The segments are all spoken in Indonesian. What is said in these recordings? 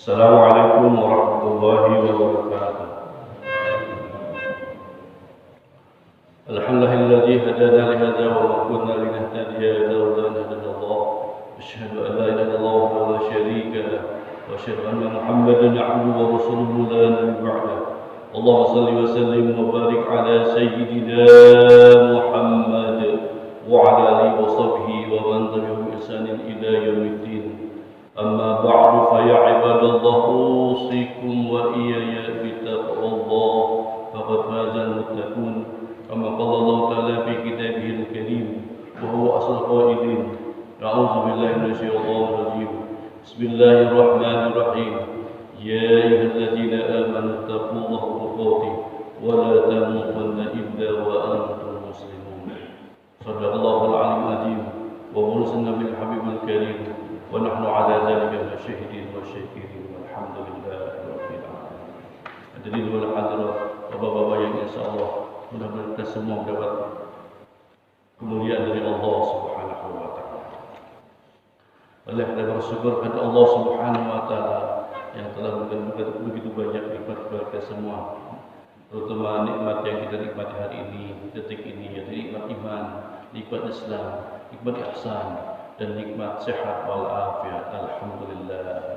Assalamualaikum warahmatullahi wabarakatuh. Alhamdulillahilladzi hadana li hadza wa ma kunna linahtadiya lawla an hadana Allah. Asyhadu an la ilaha illallah wahdahu la syarika lah wa asyhadu anna Muhammadan abduhu wa rasuluhu la nabiyya ba'dah. Allahumma shalli wa sallim wa barik ala sayyidina Muhammad wa ala alihi wa sahbihi wa man tabi'ahum bi ihsanin ila yaumiddin. أما بعد فيا عباد الله أوصيكم وإياي بتقوى الله فقد فاز المتقون كما قال الله تعالى في كتابه الكريم وهو أصل القائلين أعوذ بالله من الشيطان الرجيم بسم الله الرحمن الرحيم يا أيها الذين آمنوا اتقوا الله تقاته ولا تموتن إلا وأنتم مسلمون صدق الله العلي العظيم وبرزنا بالحبيب الكريم ونحن على ذلك من الشاهدين والشاكرين والحمد لله رب العالمين. Hadirin wal hadirat, bapak-bapak yang insyaallah mudah-mudahan kita semua mendapat kemuliaan dari Allah Subhanahu wa taala. Oleh kita bersyukur kepada Allah Subhanahu wa taala yang telah memberikan begitu banyak nikmat kepada kita semua. Terutama nikmat yang kita nikmati hari ini, detik ini, yaitu nikmat iman, nikmat Islam, nikmat ihsan, dan nikmat sehat wal afiat. Alhamdulillah.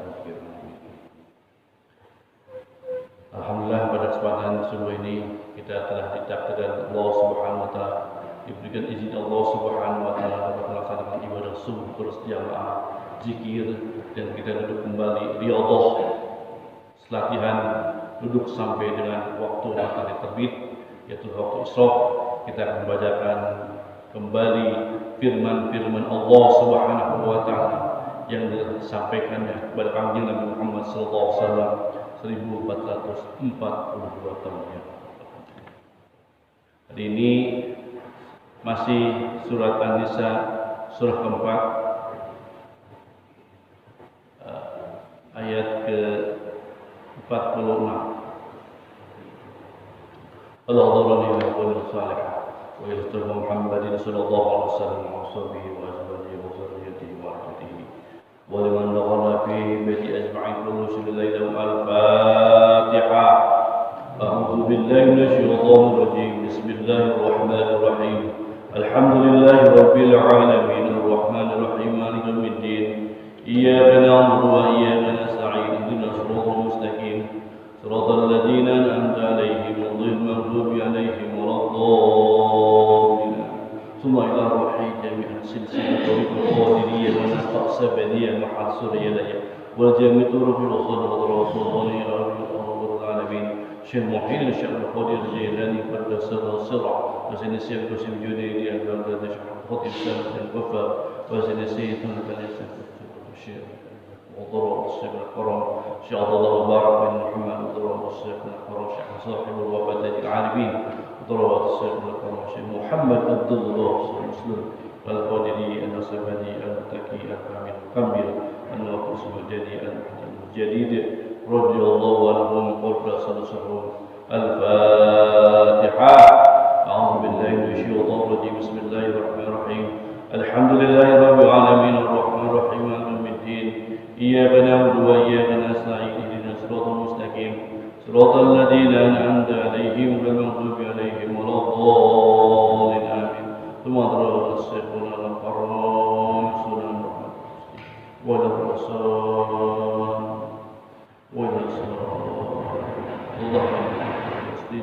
Alhamdulillah pada kesempatan subuh ini kita telah ditakdirkan Allah Subhanahu wa taala, diberikan izin Allah Subhanahu wa taala dapat melaksanakan ibadah subuh berjamaah, zikir, dan kita duduk kembali riyadhah latihan duduk sampai dengan waktu matahari terbit, yaitu waktu isyraq. Kita akan membacakan kembali firman-firman Allah Subhanahu wa taala yang disampaikannya kepada Kanjeng Nabi Muhammad sallallahu alaihi wasallam 1442 tahun yang lalu. Hari ini masih surat An-Nisa surah keempat ayat ke-46. Allah wa salih ويذكر محمد صلى الله عليه وسلم وصحبه وأزواجه وذريته ورحمته ولمن دخل في بيت أجمعين كل بالله الفاتحة. أعوذ بالله من الشيطان الرجيم بسم الله الرحمن الرحيم الحمد لله رب العالمين الرحمن الرحيم مالك يوم الدين إياك نعبد وإياك نستعين اهدنا الصراط المستقيم صراط الذين أنعمت عليهم غير المغضوب عليهم ولا الضالين ثم إلى روحي جميعا سلسلة طريق القادرية ونستقصى بديع محل سوريا ليا والجامع طرق الوصول والرسول ضني رب العالمين شيخ محيط الشيخ القادر الجيلاني قدس الصرع وزن السيد قسم جنيدي البلد خطيب سنة الوفا وزن السيد البلد الشيخ وضرب الشيخ الكرم شيخ الله وبارك بن محمد وضرب الشيخ الكرم شيخ صاحب الوفاة العالمين وضرب الشيخ الكرم شيخ محمد عبد الله المسلم والقادري النصباني المتكي الكامل المكمل الناقص الجدي الجديد رضي الله عنهم قبل صلصهم الفاتحة. أعوذ بالله من الشيطان الرجيم بسم الله الرحمن الرحيم الحمد لله رب العالمين الرحمن الرحيم مالك يوم الدين إياك نعبد وإياك نستعين اهدنا الصراط المستقيم صراط الذين أنعمت عليهم غير المغضوب عليهم ولا الضالين آمين. ثم ضرب الشيخ الحرام سنن محمد ولا الرسول ولا الصلاة اللهم صل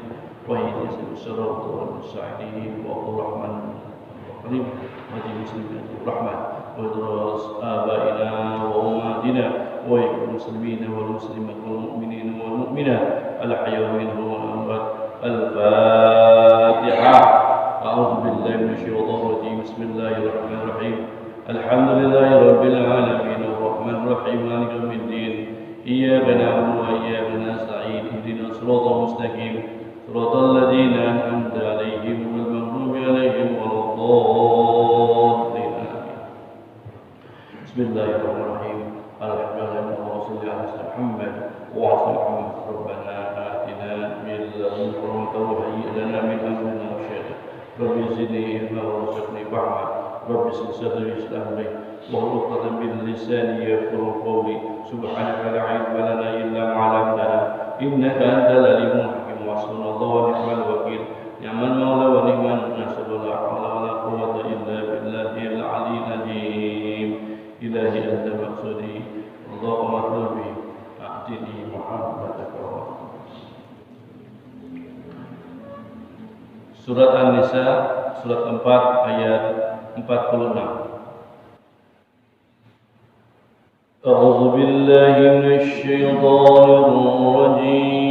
وسلم الصراط والمستعين وعبد الرحمن الرحيم وهدي مسلمين الرحمن ودرس آبائنا وأمهاتنا والمسلمين والمسلمات والمؤمنين والمؤمنات الأحياء منهم والأموات. الفاتحة. أعوذ بالله من الشيطان الرجيم بسم الله الرحمن الرحيم الحمد لله رب العالمين الرحمن الرحيم مالك يوم الدين إياك نعبد وإياك نستعين اهدنا الصراط المستقيم صراط الذين أنعمت عليهم غير المغضوب عليهم ولا الضالين آمين. بسم الله الرحمن الرحيم الحمد لله وصل على محمد وعلى محمد ربنا آتنا من لدنك رحمة وهيئ لنا من أمرنا رشدا رب زدني علما وارزقني فهما رب اشرح صدري ويسر لي واحلل عقدة من لساني يفقهوا قولي سبحانك لا علم لنا إلا ما علمتنا إنك أنت العليم الحكيم وحسبنا الله ونعم الوكيل نعم المولى ونعم النصير لا حول ولا قوة إلا بالله العلي العظيم إلهي أنت مقصودي اللهم اطلبي أعطني محبتك. Surat An-Nisa surat 4 ayat 46. A'udzu billahi minasy syaithanir rajim.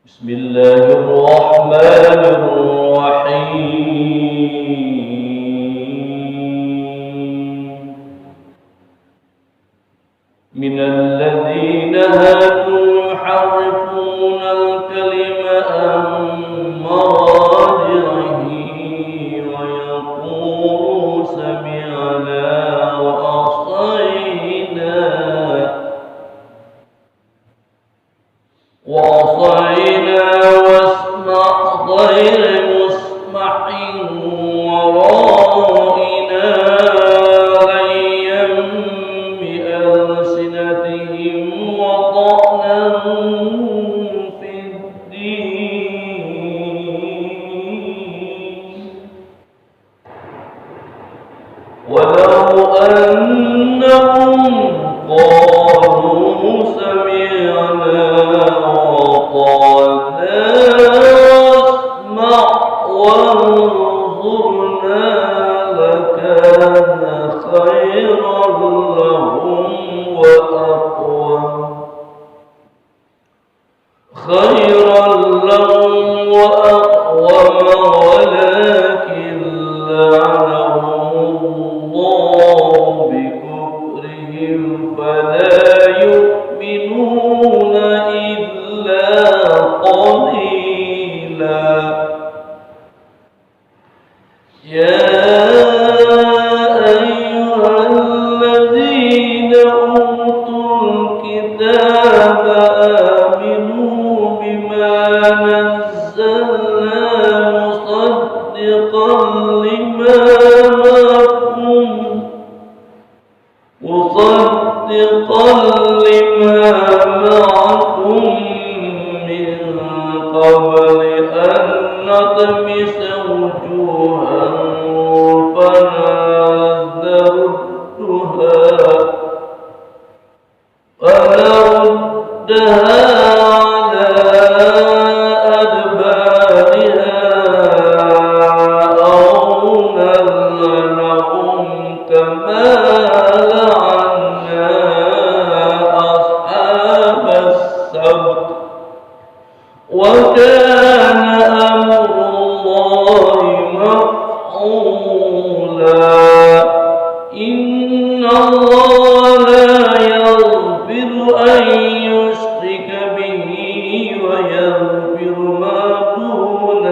Bismillahirrahmanirrahim. Minal ladzina hadu yuharrifuna al-kalima an mawadhihi wa yaqulu sami'na wa asayna wasma' ghayra musma'in wa ra'ina layyan bi alsinatihim wa ta'nan fid din walau annahum qalu sami'na وانظرنا لكان خيرا لهم وأقوم ولكن لعنهم الله بكفرهم فلا يؤمنون إلا قليلا. يا أيها الذين أوتوا الكتاب آمنوا بما نزلنا مصدقا لما معكم من قبل أن نطمس وجوها فنردها على أدبارها أو نلعنهم كما لعنا أصحاب السبت وكان أمر الله مفعولا. إن الله لا يغفر أن يشرك به ويغفر ما دون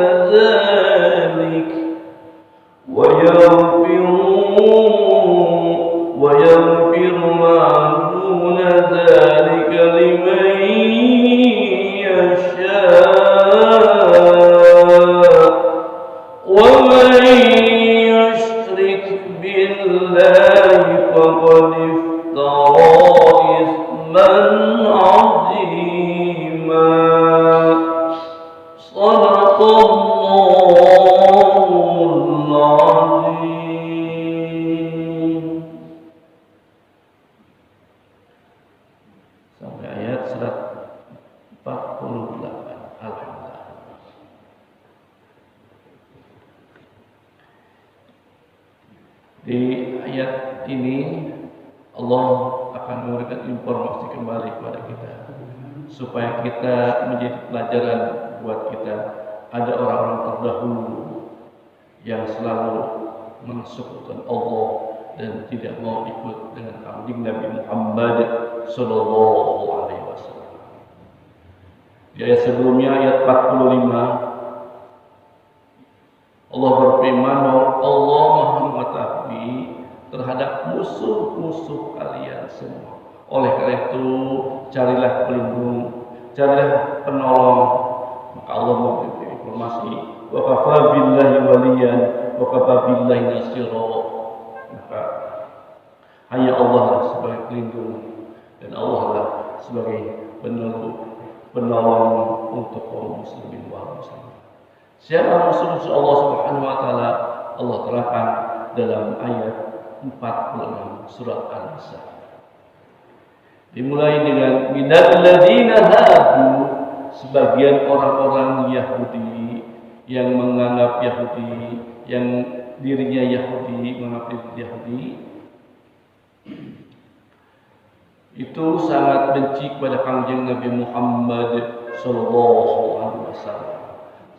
ذلك لمن يشاء ومن يشرك بالله فقد افترى إثما عظيما. صدق الله العظيم. Sampai ayat 148. Alhamdulillah. Di ayat ini Allah akan memberikan informasi kembali kepada kita supaya kita menjadi pelajaran buat kita. Ada orang-orang terdahulu yang selalu mensekutukan Allah dan tidak mau ikut dengan kambing Nabi Muhammad sallallahu alaihi wasallam. Di ayat sebelumnya ayat 45 Allah berfirman bahwa Allah Maha mengetahui terhadap musuh-musuh kalian semua. Oleh karena itu carilah pelindung, carilah penolong. Maka Allah memberi informasi wa kafa billahi waliyan wa kafa billahi nasira. Maka hanya Allah lah sebagai pelindung dan Allah lah sebagai penolong untuk kaum muslimin wal muslimin. Siapa musuh Allah Subhanahu wa taala? Allah terangkan dalam ayat 46 surat An-Nisa. Dimulai dengan minal ladzina hadu, sebagian orang-orang Yahudi yang menganggap Yahudi, yang dirinya Yahudi, menganggap Yahudi itu sangat benci kepada Kanjeng Nabi Muhammad sallallahu alaihi wasallam.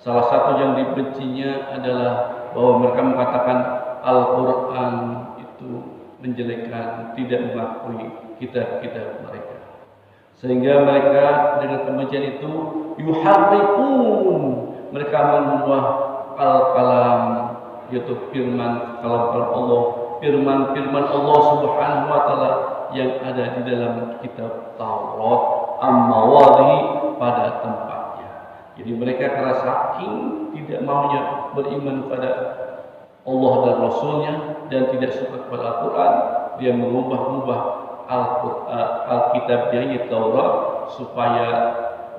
Salah satu yang dibencinya adalah bahwa mereka mengatakan Al-Quran itu menjelekkan, tidak mengakui kitab-kitab mereka. Sehingga mereka dengan kebencian itu yuharrifun, mereka mengubah al-kalam, yaitu firman kalam Allah, firman Allah Subhanahu wa taala yang ada di dalam kitab Taurat, amawadi pada tempatnya. Jadi mereka karena saking tidak maunya beriman pada Allah dan Rasulnya dan tidak suka kepada Al-Quran, dia mengubah-ubah Alkitabnya yaitu Taurat supaya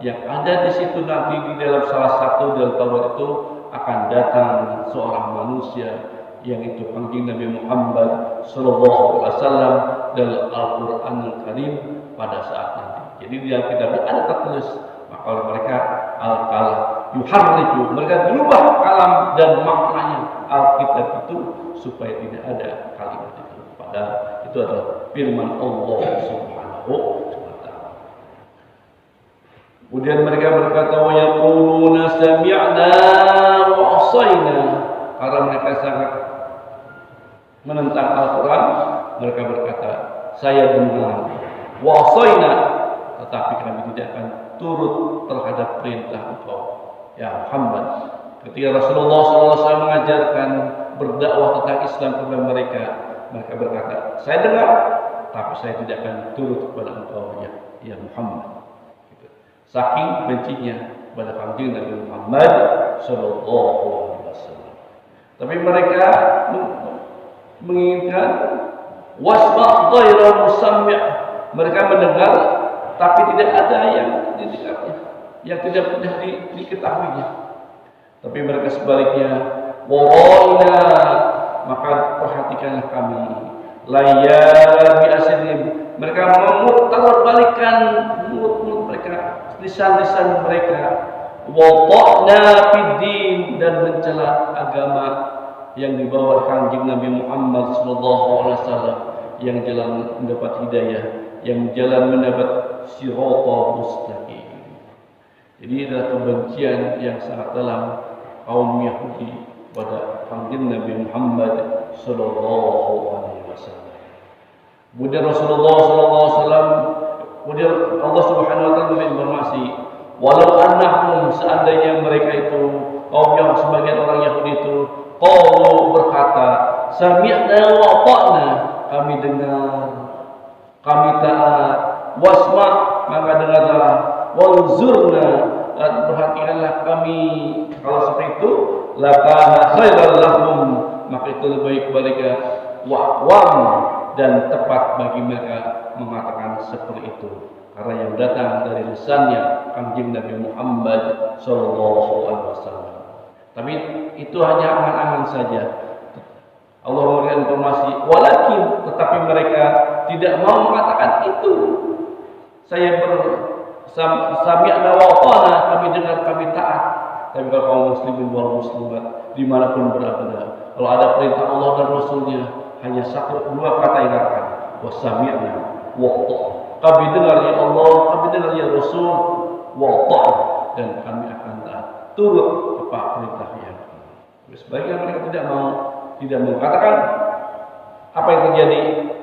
yang ada di situ nanti di dalam salah satu dalam Taurat itu akan datang seorang manusia yang itu Kanjeng Nabi Muhammad sallallahu alaihi wasallam dalam Al-Quran Al-Karim pada saat nanti. Jadi di dalam kitab ada tertulis, maka oleh mereka al-kalam yuharrifu, mereka berubah kalam dan maknanya Alkitab itu supaya tidak ada kalimat itu. Padahal itu adalah firman Allah Subhanahu wa taala. Kemudian mereka berkata wa yaquluna sami'na wa 'asayna, karena mereka sangat menentang Al-Quran, mereka berkata saya dengar wa 'asayna, tetapi kami tidak akan turut terhadap perintah engkau ya Muhammad. Ketika Rasulullah SAW mengajarkan berdakwah tentang Islam kepada mereka, mereka berkata, saya dengar, tapi saya tidak akan turut kepada engkau ya Muhammad. Saking bencinya kepada Kanjeng Nabi Muhammad sallallahu alaihi wasallam. Tapi mereka menginginkan wasma' ghairu musammi'. Mereka mendengar tapi tidak ada yang didengarnya, yang tidak mudah diketahuinya. Tapi mereka sebaliknya, waraina, maka perhatikanlah kami, layar biasinim, mereka memutarbalikkan mulut mereka, lisan-lisan mereka, wada'na fiddin, dan mencela agama yang dibawa Kanjeng Nabi Muhammad sallallahu alaihi wasallam, yang jalan mendapat hidayah, yang jalan mendapat siratal mustaqim. Jadi adalah kebencian yang sangat dalam kaum Yahudi pada Kanjeng Nabi Muhammad sallallahu alaihi wasallam. Kemudian Rasulullah sallallahu alaihi wasallam, kemudian Allah Subhanahu wa taala memberi informasi, walau annahum, seandainya mereka itu kaum yang sebagian orang Yahudi itu qalu, berkata sami'na wa ata'na, kami dengar, kami taat, wasma', maka dengarlah, wanzurna, dan perhatikanlah kami. Kalau seperti itu, lakana khairan lahum, maka itu lebih baik mereka, wa'wam, dan tepat bagi mereka mengatakan seperti itu, karena yang datang dari lisannya Kanjeng Nabi Muhammad sallallahu alaihi wasallam. Tapi itu hanya angan-angan saja. Allah memberikan informasi, walakin, tetapi mereka tidak mau mengatakan itu. Saya sami'na wa ata'na, kami dengar, kami taat. Tapi kalau kaum muslimin wal muslimat dimanapun berada, kalau ada perintah Allah dan Rasulnya, hanya satu dua kata yang akan wasami'na wa ata'na, kami dengar ya Allah, kami dengar ya Rasul, wa ata'na, dan kami akan taat, turut apa perintahnya. Sebagian mereka tidak mau, tidak mengatakan. Apa yang terjadi?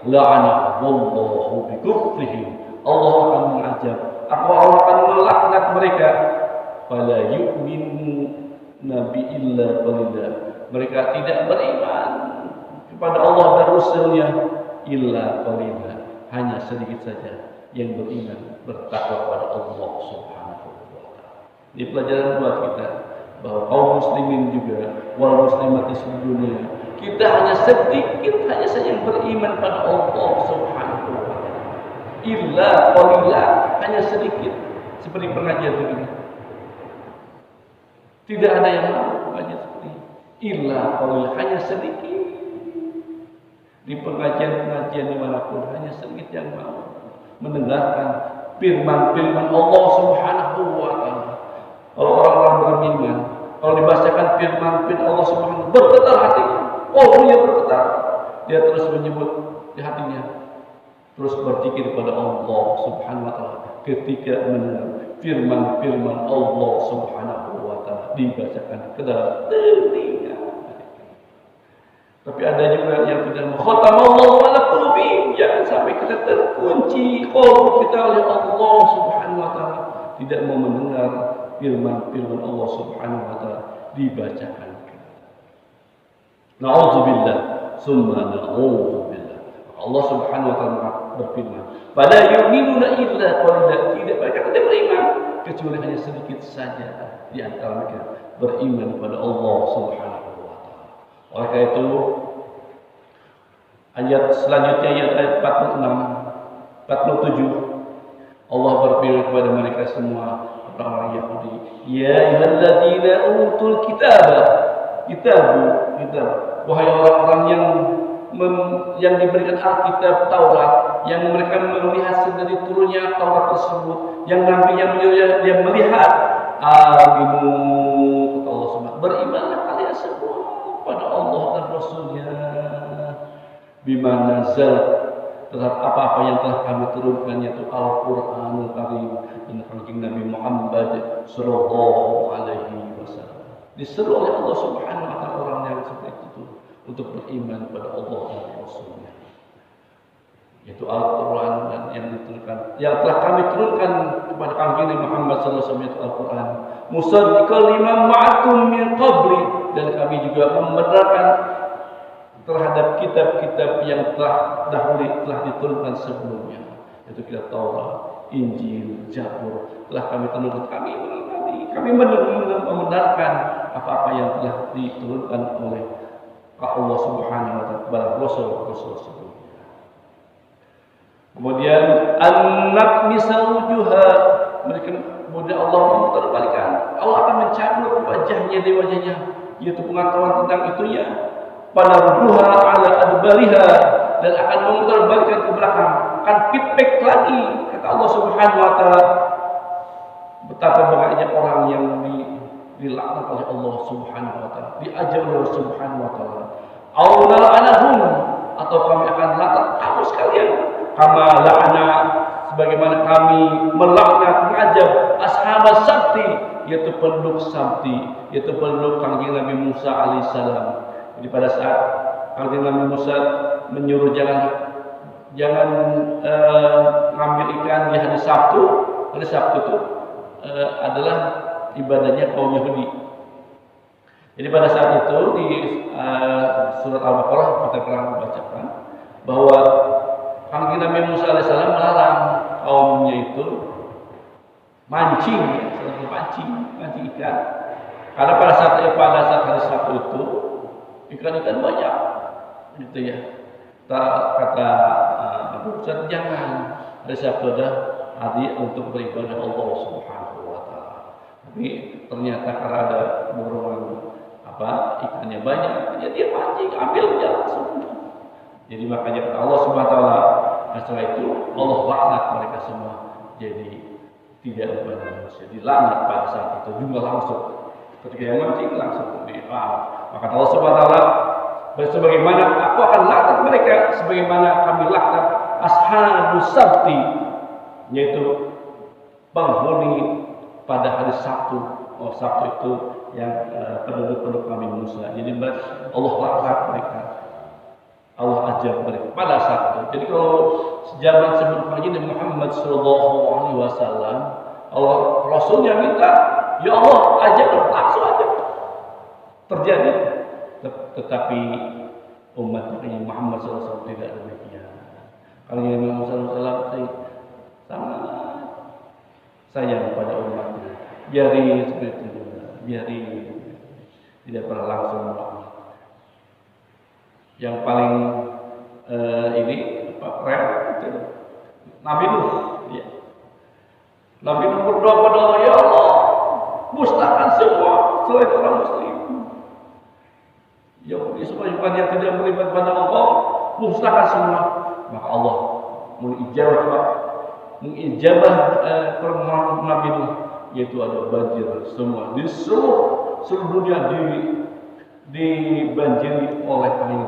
La'anahullahu bi kufrihim, Allah akan mengajab, Allah akan melaknat mereka. Fala yu'minu nabi illa qalila, mereka tidak beriman kepada Allah dan Rasulnya illa qalila, hanya sedikit saja yang beriman, bertakwa kepada Allah Subhanahu wa taala. Ini pelajaran buat kita. bahwa kaum muslimin juga wal muslimat di seluruh dunia, kita hanya sedikit hanya saja yang beriman pada Allah Subhanahu wa taala. Illa qalila, hanya sedikit, seperti pengajian begini. Tidak ada yang mau pengajian seperti ini. Illa qalila, hanya sedikit. Di pengajian-pengajian dimanapun hanya sedikit yang mau mendengarkan firman-firman Allah Subhanahu wa taala. Kalau orang-orang beriman, kalau dibacakan firman-firman Allah Subhanahu, bergetar hatinya, qalbunya bergetar. Dia terus menyebut di hatinya, terus berzikir kepada Allah Subhanahu wa taala ketika mendengar firman-firman Allah Subhanahu wa taala dibacakan ke dalam telinga. Tapi ada juga yang tidak khatamallahu ala qulubihim, jangan sampai kita terkunci qalbu kita oleh Allah Subhanahu wa taala, tidak mau mendengar firman-firman Allah Subhanahu wa taala dibacakan. Na'udzubillah, summa na'udzubillah. Allah Subhanahu wa taala berfirman, "Fala yu'minuna illa qalila." Tidak mereka tidak beriman kecuali hanya sedikit saja di antara mereka beriman kepada Allah Subhanahu wa taala. Oleh karena itu ayat selanjutnya ayat 46 47 Allah berfirman kepada mereka semua orang Yahudi, "Ya ayyuhalladzina utul kitaba." Kitab, wahai orang-orang yang diberikan Alkitab Taurat, yang mereka melihat dari turunnya Taurat tersebut, yang nabi-nya menyuruh dia melihat, aminu, kata Allah Subhanahu, berimanlah kalian semua pada Allah dan Rasulnya, bima nazal, terhadap apa-apa yang telah kami turunkan, yaitu Al-Qur'anul Karim dan Kanjeng Nabi Muhammad sallallahu alaihi wasallam. Diseru oleh Allah Subhanahu wa taala orang yang seperti itu untuk beriman kepada Allah dan Rasulnya, yaitu Al-Quran dan yang telah kami turunkan kepada Kanjeng Nabi Muhammad sallallahu alaihi wasallam, yaitu Al-Quran, musaddiqan lima ma'akum min qabli, dan kami juga membenarkan terhadap kitab-kitab yang telah diturunkan sebelumnya, yaitu kitab Taurat, Injil, Zabur, telah kami turunkan. Kami membenarkan apa-apa yang telah diturunkan oleh Allah Subhanahu wa taala kepada Rasul sebelumnya. Kemudian anak misawujuha, mereka kemudian Allah memutarbalikkan, Allah akan mencabut wajahnya dari wajahnya, yaitu pengetahuan tentang itunya, panarduha ala adbariha, dan akan memutarbalikkan ke belakang, akan feedback lagi, kata Allah Subhanahu wa taala. Betapa banyaknya orang yang dilaknat oleh Allah Subhanahu wa taala, diajar oleh Allah Subhanahu wa taala. Aulal anahum, atau kami akan laknat kamu sekalian, kama la'ana, sebagaimana kami melaknat mengajab ashabas sabti, yaitu penduduk sabti, yaitu penduduk Kanjeng Nabi Musa alaihissalam. Jadi pada saat Kanjeng Nabi Musa menyuruh jangan ngambil ikan di hari Sabtu itu adalah ibadahnya kaum Yahudi. Jadi pada saat itu di surat Al-Baqarah kita pernah membacakan bahwa Kanjeng Nabi Musa alaihissalam melarang kaumnya itu mancing ikan. Karena pada saat hari Sabtu itu ikan-ikan banyak, gitu ya. Kata Abu Ustaz, jangan hari Sabtu dah hari untuk beribadah Allah Subhanahu wa taala. Tapi ternyata karena ada borongan ikannya banyak, jadi dia mancing, ambil dia langsung. Jadi makanya kata Allah Subhanahu wa taala, setelah itu Allah laknat mereka semua. Jadi tidak ada manusia dilaknat pada saat itu juga langsung. Ketika yang mancing langsung dilaknat. Maka Allah Subhanahu wa taala, sebagaimana aku akan laknat mereka sebagaimana kami laknat ashabus sabti, yaitu penghuni pada hari Sabtu. Sabtu itu yang penduduk Nabi Musa. Jadi Allah laknat mereka, Allah ajar mereka pada saat itu. Jadi kalau zaman sebelum Nabi Muhammad sallallahu alaihi wasallam, Allah Rasulnya minta, ya Allah ajar, langsung aja terjadi. Tetapi umat Nabi Muhammad sallallahu alaihi wasallam tidak demikian. Kalau Nabi Muhammad sallallahu alaihi wasallam sangat sayang pada umatnya. biarin, tidak pernah langsung melakukan. Yang paling ini keren itu Nabi Nuh. Ya. Nabi Nuh berdoa pada Allah, ya Allah, musnahkan semua selain orang Muslim. Yang disebutkan yang tidak beriman pada Allah, musnahkan semua. Maka Allah mengijabah permohonan Nabi Nuh, yaitu ada banjir semua di seluruh dunia dibanjiri oleh air.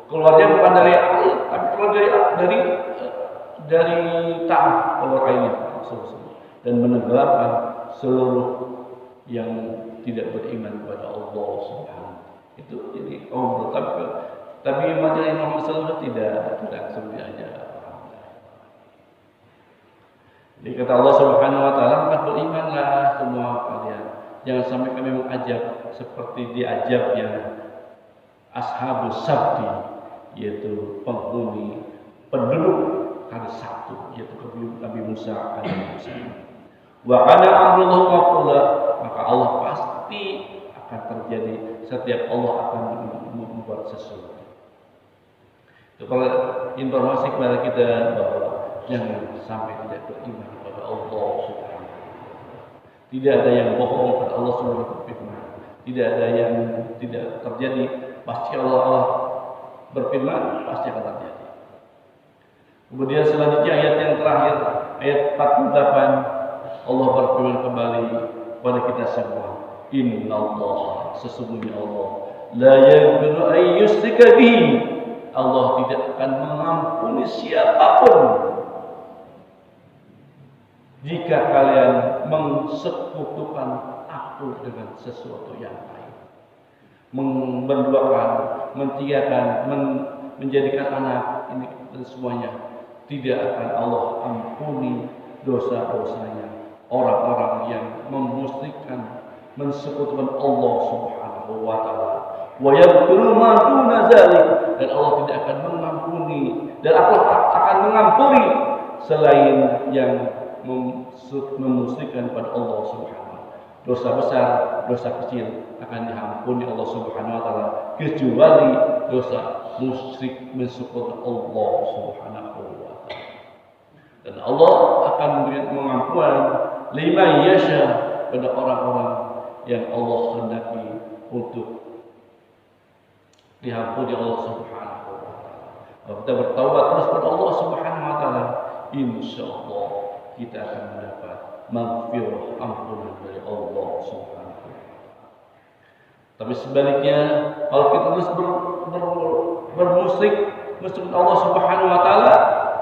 Keluarnya bukan dari air, tapi keluar dari tanah, keluar airnya dan menenggelamkan seluruh yang tidak beriman kepada Allah Subhanahu. Itu jadi tapi imannya Muhammad SAW tidak seperti aja. Jadi kata Allah Subhanahu wa taala, maka berimanlah semua kalian. Jangan sampai kami mengajak seperti diajaknya Ashabus Sabti, yaitu penduduk hari Sabtu, yaitu Nabi Musa alaihissalam. Wa kana amrullahu maqula, maka Allah pasti akan terjadi setiap Allah akan membuat sesuatu. Itu kalau informasi kepada kita bahwa jangan sampai tidak beriman kepada Allah Subhanahu. Tidak ada yang bohong kepada Allah Subhanahu berfirman. Tidak ada yang tidak terjadi. Pasti Allah berfirman, pasti akan terjadi. Kemudian selanjutnya ayat yang terakhir, ayat 48, Allah berfirman kembali kepada kita semua, Innallaha, sesungguhnya Allah, la yaghfiru an yushrika bihi, Allah tidak akan mengampuni siapapun jika kalian mensekutukan aku dengan sesuatu yang lain, menduakan, mentiakan, menjadikan anak ini dan semuanya. Tidak akan Allah ampuni dosa-dosanya orang-orang yang memusyrikkan, mensekutukan Allah Subhanahu wa taala. Wa yaghfiru ma duna dzalik, dan Allah tidak akan mengampuni, dan Allah akan mengampuni selain yang memusyrikkan pada Allah Subhanahu. Dosa besar, dosa kecil akan diampuni Allah Subhanahu wa taala, kecuali dosa musyrik mensekutukan Allah Subhanahu wa taala. Dan Allah akan memberikan pengampunan liman yasha pada orang-orang yang Allah kehendaki untuk diampuni Allah Subhanahu wa taala. Kalau kita bertaubat terus kepada Allah Subhanahu wa taala, insyaallah kita akan mendapat maghfirah, ampunan dari Allah Subhanahu wa taala. Tapi sebaliknya, kalau kita terus bermusyrik mensekutukan Allah Subhanahu wa taala,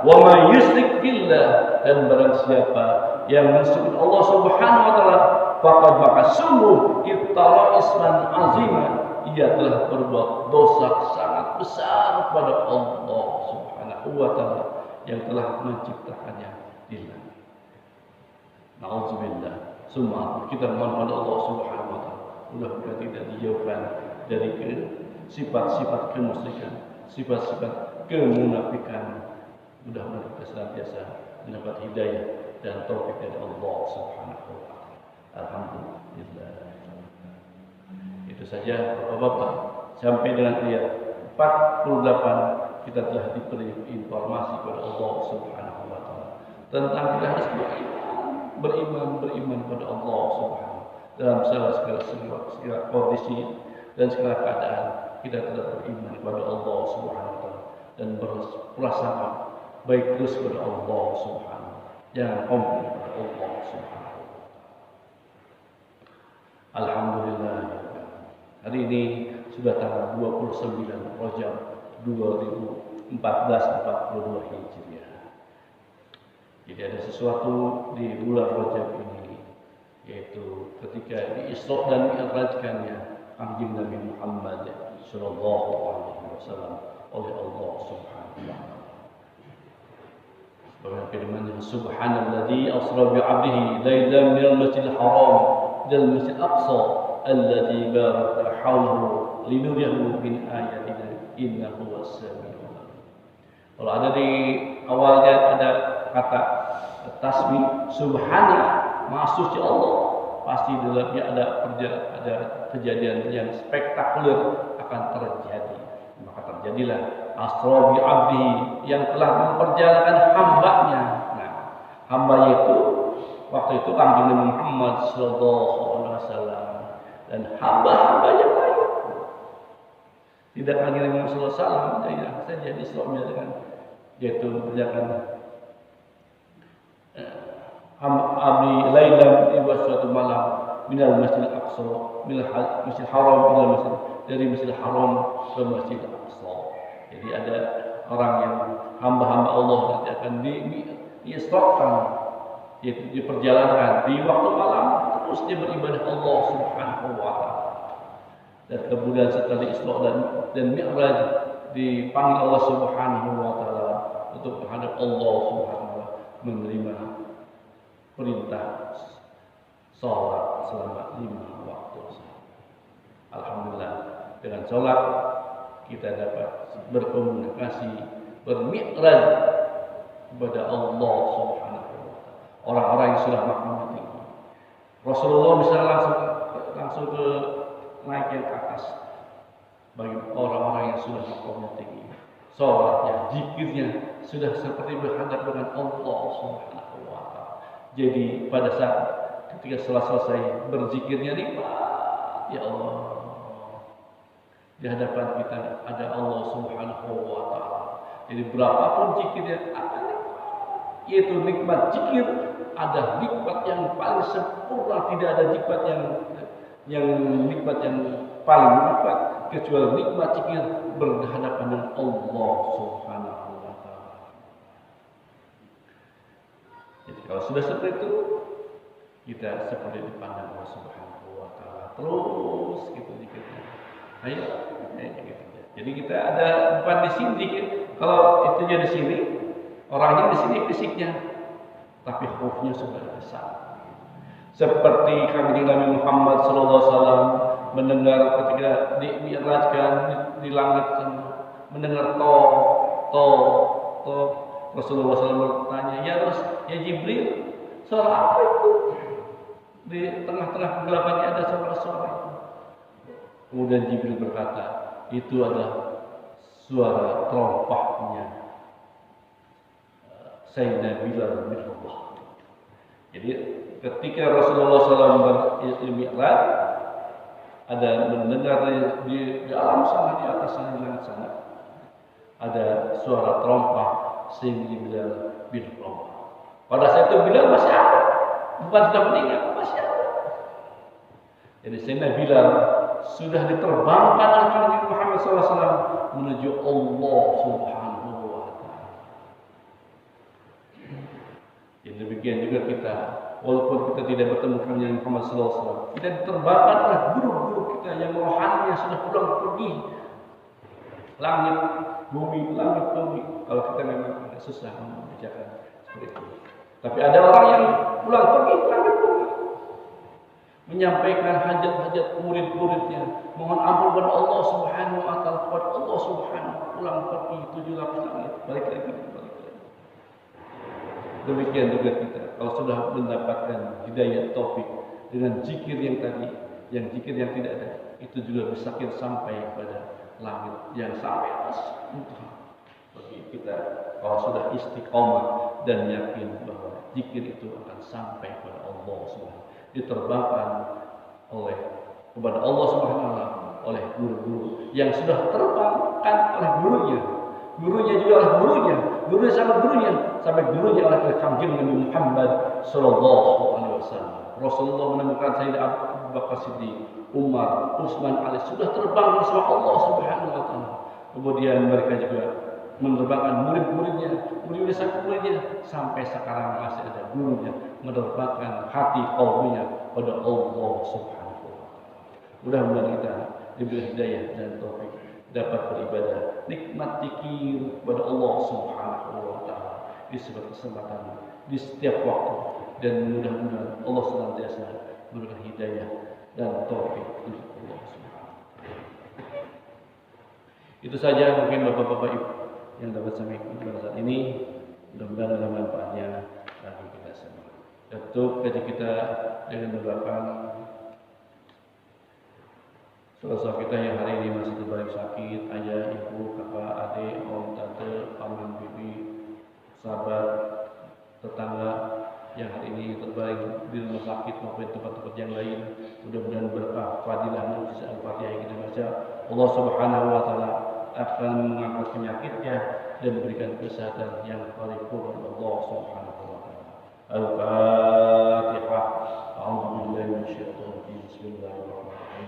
wa may yusyrik billah, dan barang siapa yang mensekutukan Allah Subhanahu wa taala, faqad maka sungguh iftara isman azima, ia telah berbuat dosa sangat besar kepada Allah Subhanahu wa taala yang telah menciptakannya di langit. Na'udzubillah. Semua kita mohon pada Allah Subhanahu wa taala, mudah-mudahan tidak dijauhkan dari sifat-sifat kemusyrikan, sifat-sifat kemunafikan. Mudah-mudahan kita senantiasa mendapat hidayah dan taufik dari Allah Subhanahu wa taala. Alhamdulillah. Itu saja Bapak-bapak, sampai dengan ayat 48 kita telah diberi informasi kepada Allah Subhanahu wa taala tentang kita harus beriman pada Allah Subhanahu dalam segala kondisi dan segala keadaan. Kita telah beriman kepada Allah Subhanahu wa taala dan berprasangka baik terus kepada Allah Subhanahu, jangan komplain kepada Allah Subhanahu. Alhamdulillah. Hari ini sudah tanggal 29 Rajab 1442 Hijriah. Jadi ada sesuatu di bulan Rajab ini, yaitu ketika di-Isra dan Mi'rajkannya Kanjeng Nabi Muhammad sallallahu alaihi wasallam oleh Allah Subhanahu wa taala. Sebagaimana firman-Nya, Subhanalladzi asra bi 'abdihi lailan minal masjidil haram ilal masjidil aqsa alladzi barakna hawlahu linuriyahu min ayatina innahu was-sami'ul 'alim. Kalau ada di awalnya ada kata tasbih subhana, maha suci Allah, pasti dalamnya ada kejadian yang spektakuler akan terjadi. Maka terjadilah asra bi abdi yang telah memperjalankan hambanya. Nah, hambanya itu waktu itu Kanjeng Nabi Muhammad sallallahu alaihi wasallam dan hamba-hamba yang lain. Tidak Kanjeng Nabi Muhammad sallallahu alaihi wasallam saja di Islamnya dengan yaitu mengerjakan abdi lailan di suatu malam minal Masjidil Aqsa minal Masjidil Haram ila Masjid dari Masjidil Haram ke Masjidil Aqsa. Jadi ada orang yang hamba-hamba Allah nanti akan diisrakan, yaitu diperjalankan di waktu malam terus dia beribadah Allah Subhanahu wa taala. Dan kemudian setelah Isra dan Mi'raj dipanggil Allah Subhanahu wa taala untuk menghadap Allah Subhanahu wa taala menerima perintah sholat selama 5 waktu. Alhamdulillah dengan sholat kita dapat berkomunikasi, bermi'raj kepada Allah Subhanahu wa taala. Orang-orang yang sudah makom tinggi. Rasulullah misalnya langsung ke naik yang ke atas. Bagi orang-orang yang sudah makom tinggi, sholatnya, zikirnya sudah seperti berhadap dengan Allah Subhanahu wa taala. Jadi pada saat ketika selesai berzikirnya nikmat, ya Allah, di hadapan kita ada Allah Subhanahu wa taala. Jadi berapapun zikirnya ada nikmat, yaitu nikmat zikir ada nikmat yang paling sempurna, tidak ada nikmat yang nikmat yang paling nikmat kecuali nikmat zikir berhadapan dengan Allah Subhanahu wa taala. Jadi kalau sudah seperti itu, kita seperti dipandang Allah Subhanahu wa taala. Terus gitu zikirnya. Ayo gitu. Jadi kita ada bukan di sini zikir. Kalau itunya di sini, orangnya di sini fisiknya, tapi hurufnya sudah besar. Seperti Kanjeng Nabi Muhammad sallallahu alaihi wasallam mendengar ketika dimi'rajkan di langit sana, mendengar to Rasulullah SAW bertanya, ya Jibril, suara apa itu? Di tengah-tengah kegelapannya ada suara-suara itu. Kemudian Jibril berkata, itu adalah suara terompahnya Sayyidina Bilal bin Rabah. Jadi ketika Rasulullah SAW bermi'raj, ada mendengar di alam sana, di atas sana, di langit sana, ada suara terompah Sayyidina Bilal bin Rabah. Pada saat itu Bilal masih ada, bukan sudah meninggal, masih ada. Jadi Sayyidina Bilal sudah diterbangkan oleh Nabi Muhammad SAW menuju Allah Subhanahu wa taala. Jadi demikian juga kita, walaupun kita tidak bertemu dengan Nabi Muhammad SAW, kita diterbangkan oleh guru-guru kita yang rohani yang sudah pulang pergi langit bumi. Kalau kita memang agak susah membicarakan seperti itu. Tapi ada orang yang pulang pergi langit bumi, menyampaikan hajat-hajat murid-muridnya, mohon ampun kepada Allah Subhanahu wa taala, kepada Allah Subhanahu, pulang pergi 7 lapis langit, balik lagi. Demikian juga kita, kalau sudah mendapatkan hidayah taufik dengan zikir yang tadi, yang zikir yang tidak ada, itu juga bisa kita sampai pada langit yang sampai atas. Bagi kita, kalau sudah istiqomah dan yakin bahwa zikir itu akan sampai kepada Allah Subhanahu, diterbangkan kepada Allah Subhanahu wa taala oleh guru-guru yang sudah terbangkan oleh gurunya juga oleh gurunya sampai gurunya oleh Kanjeng Nabi Muhammad sallallahu alaihi wasallam. Rasulullah menemukan Sayyidina Abu Bakar Siddiq, Umar, Utsman, Ali sudah terbang bersama Allah Subhanahu wa taala. Kemudian mereka juga menerbangkan murid-muridnya sampai sekarang masih ada gurunya menerbangkan hati kaumnya pada Allah Subhanahu wa taala. Mudah-mudahan kita diberi hidayah dan taufik dapat beribadah nikmat zikir kepada Allah Subhanahu wa taala di setiap kesempatan, di setiap waktu, dan mudah-mudahan Allah senantiasa memberikan hidayah dan taufik untuk Allah Subhanahu wa taala. Itu saja mungkin Bapak-bapak Ibu yang dapat saya sampaikan pada saat ini. Mudah-mudahan ada manfaatnya bagi kita semua. tutup kaji kita dengan mendoakan saudara kita yang hari ini masih terbaring sakit, ayah, ibu, kakak, adik, om, tante, paman, bibi, sahabat, tetangga yang hari ini terbaring di rumah sakit maupun tempat-tempat yang lain. Mudah-mudahan berkah fadilah mujizat Al-Fatihah yang kita baca, Allah Subhanahu wa taala akan mengangkat penyakitnya dan memberikan kesehatan yang paripurna. Allah Subhanahu wa taala. Al-Fatihah. A'udzubillahi minasyaitonir rajim. Bismillahirrahmanirrahim.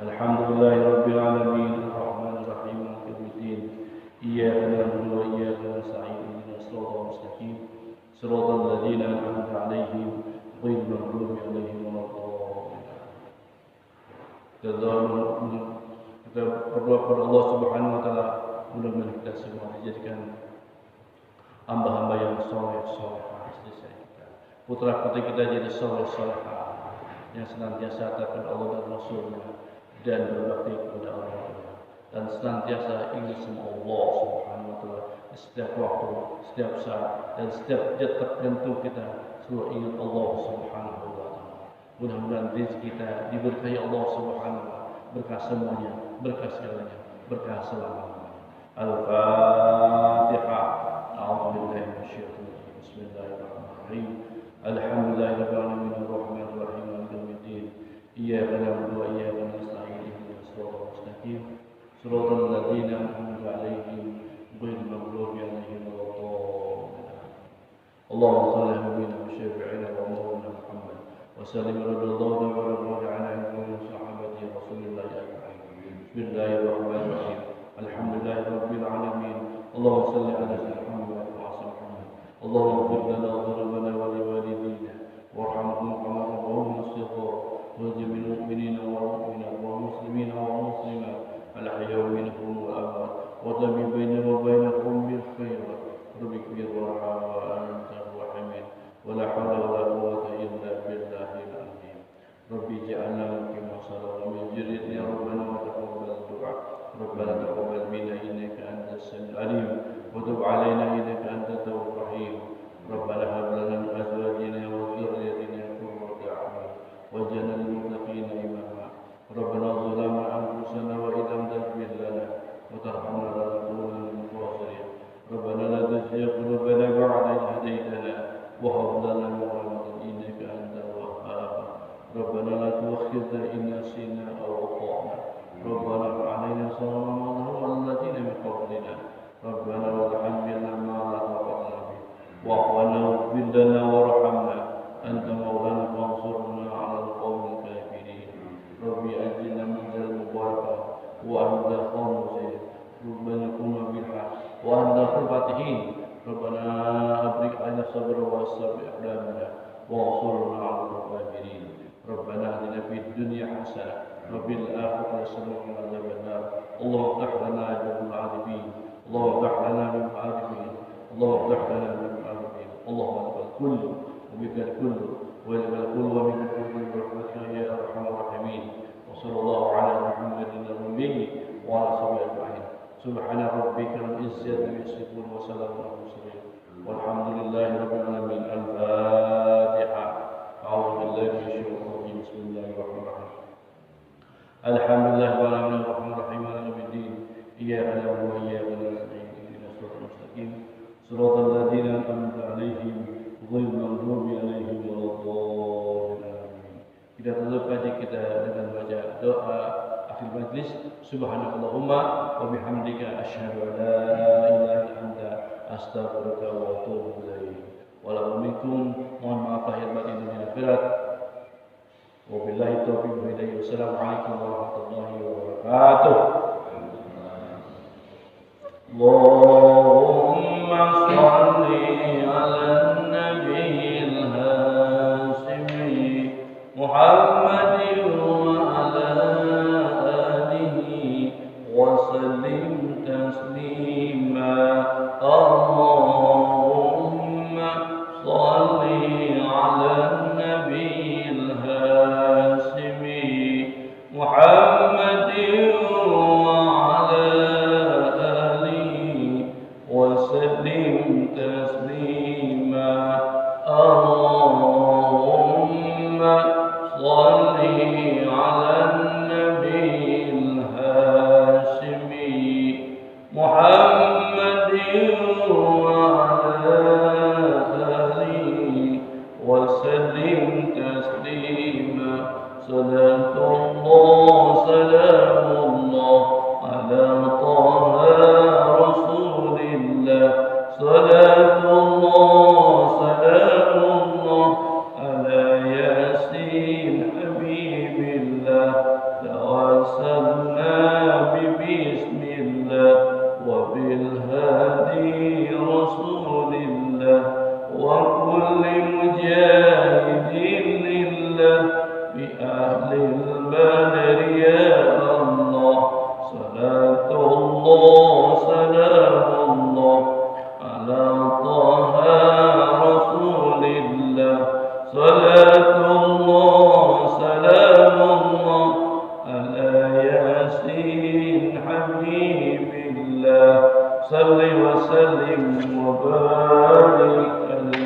Alhamdulillahirabbil alamin, arrahmanir rahim, maliki yaumiddin. Iyyaka na'budu wa iyyaka nasta'in. Ihdinas siratal mustaqim. Siratal ladzina an'amta 'alaihim ghairil maghdubi 'alaihim waladdallin. Kita berdoa kepada Allah Subhanahu wa taala, mudah-mudahan kita semua dijadikan hamba-hamba yang soleh, istri kita, putra-putri kita jadi soleh, yang senantiasa taat Allah dan Rasulnya dan berbakti kepada Allah dan senantiasa ingat sama Allah Subhanahu wa taala setiap waktu, setiap saat dan setiap detik jantung kita selalu ingat Allah Subhanahu wa taala. Mudah-mudahan rezeki kita diberkahi Allah Subhanahu wa taala, berkah semuanya, berkah segalanya, berkah selamanya. Al-Fatihah. A'udzubillahi minasyaitonir rajim. Bismillahirrahmanirrahim. Alhamdulillahirabbil alamin, arrahmanir rahim, maliki yaumiddin. Iyyaka na'budu wa iyyaka nasta'in. Ihdinas siratal mustaqim. Siratal ladzina an'amta 'alaihim ghairil maghdubi 'alaihim waladdallin. Allahumma shalli 'ala nabiyyina wa syafi'ina wa maulana Muhammad wa sallim radhiyallahu ta'ala anhu wa sahabati Rasulillah ajma'in. Bismillahirrahmanirrahim. Alhamdulillahirabbil alamin. Allahumma shalli 'ala sayyidina Muhammad wa ala Muhammad. Allahumma ighfir lana wa dhunubana wa liwalidayna warhamhum kama rabbayana shighara wa jami'il mu'minina wal mu'minat wal muslimina wal muslimat al-ahya'i minhum wal amwat wa tabi bainana wa bainahum bil khairat. Rabbi ighfir warham wa anta ar-rahimin wa la hawla wa la quwwata illa billahil azim. Rabbi ij'alna muqima shalah wa min dhurriyyatina rabbana wa taqabbal du'a. Rabbana taqabbal minna innaka antas samiul alim wa tub 'alaina innaka antat tawwabur rahim. Rabbana hab lana min azwajina wa dhurriyyatina qurrata a'yun waj'alna lil muttaqina imama. Rabbana zalamna anfusana wa in lam taghfir lana wa tarhamna lanakunanna minal khasirin. Rabbana la tuzigh qulubana ba'da idh hadaytana wa hab lana min rahmatin innaka antal wahhab. Rabbana la tu'akhidhna in nasina aw akhta'na. Rabbana fa'alaina salama ma lahum alladhina min qablina. Rabbana wa tahmilna ma la taqata lana bih. Wa'fu 'anna waghfir lana warhamna anta maulana fansurna 'alal qawmil kafirin. Rabbi ajilna minzal mubarakah wa anta khamsin. Rabbana kunna bil haqq wa anta al-fatihin. Rabbana abrik 'alaina sabra wa sabbi aqdamana wa ansurna 'alal kafirin. Rabbana atina fid dunya hasanah wa fil akhirati hasanah wa qina adzabannar. Allahumma iftah lana baabal 'arifin. Allahumma iftah lana baabal 'arifin. Allahumma iftah lana baabal 'arifin. Allahumma lakal kullu wa bikal kullu wa lakal kullu wa bikal kullu bi rahmatika ya arhamar rahimin. Wa sallallahu ala Muhammadin nabiyyi wa ala sahbihi ajma'in. Subhana rabbika rabbil izzati amma yasifun wa salamun 'alal mursalin. Walhamdulillahi rabbil alamin. Al-Fatihah. A'udzu billahi minasyaitonir rajim. Bismillahirrahmanirrahim. Alhamdulillahirabbil alamin, arrahmanir rahim, maliki yaumiddin. Iyyaka na'budu wa iyyaka nasta'in. Ihdinas siratal mustaqim. Siratal ladzina an'amta 'alaihim ghairil maghdubi 'alaihim waladdallin. Kita tutup kaji kita dengan baca doa akhir majlis. Subhanakallahumma wa bihamdika asyhadu an la ilaha illa anta astaghfiruka wa atubu ilaik. Mohon maaf lahir batin dunia akhirat. Wabillahi taufiq wal hidayah. Wassalamualaikum warahmatullahi wabarakatuh. Allahumma shalli ala nabiyil hasimi Muhammadin wa ala alihi wa sallim taslima. Allahumma shalli ala nabiyil hasimi Muhammadin wa ala alihi صلاة الله سلام الله على ياسين حبيب الله صل وسلم وبارك عليه.